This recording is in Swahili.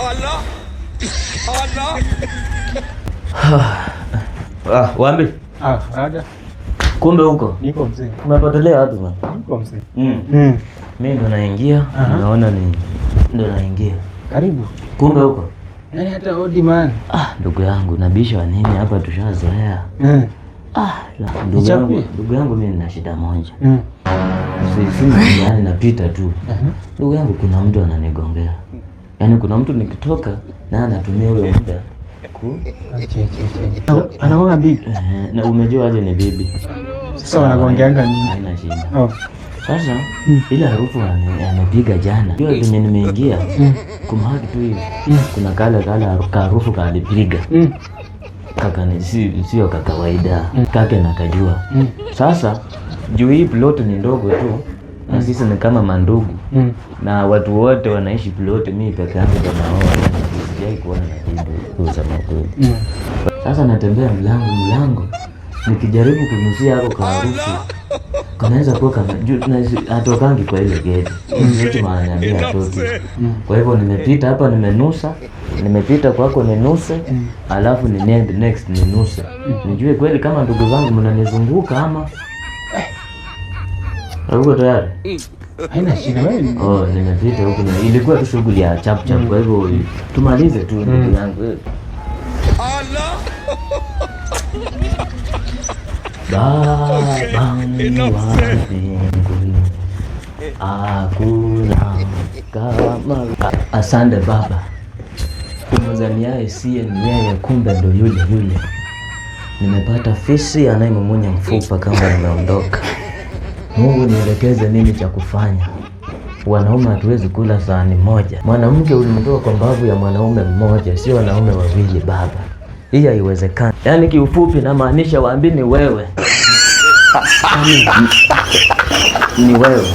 Allah. Allah. Wambi. Ada. Kumbe huko. Niko mzee. Umepotelea wapi bwana? Niko mzee. Mimi ndo naingia, naona ndo naingia. Karibu. Kumbe huko. Yaani hata hodi man. Ndugu yangu nabisha wa nini hapa, tushazoea. Ndugu yangu mimi nina shida moja. Sisi yani napita tu. Ndugu yangu kuna mtu ananigongea. Yaani kuna mtu nikitoka na anatumia ule muda anaona bibi. Na umejua aje ni bibi. Sasa wanagongeanga nini? Haina shida. Sasa ile harufu amepiga jana. Hiyo venye nimeingia kumhaki tu hivi. Kuna kale harufu kalipiga. Kaka ni sio kawaida. Kake nakajua. Sasa juu hii plot ni ndogo tu. Na sisi ni kama mandugu. Na watu wote wanaishi plot, mimi peke yangu ndo naoa. Sijai kuona na bibi kusema kweli. Sasa natembea mlango nikijaribu kunusia hapo kwa harufu. Kanaweza kuwa kama atokangi kwa ile gate. Mtu ananiambia atoki. Kwa hivyo nimepita hapa nimenusa, nimepita kwako ninuse, alafu ni next ninuse. Nijue kweli kama ndugu zangu mnanizunguka ama uko tayari? Haina shida wewe. Nimepita huko ilikuwa tu shughuli ya chap. Kwa hivyo tumalize tu ndugu yangu. Allah. Baba wa mbinguni, hakuna kama. Asante Baba, umzaniaye siye ni yeye, kumbe ndo yule. Nimepata fisi anayemumunya mfupa kama nimeondoka. Mungu nielekeze nini cha kufanya. Wanaume hatuwezi kula sahani moja. Mwanamke ulimtoa kwa mbavu ya mwanaume mmoja, sio wanaume wawili Baba. Hii haiwezekani. Yaani kiufupi namaanisha Wambi ni wewe. Ni wewe.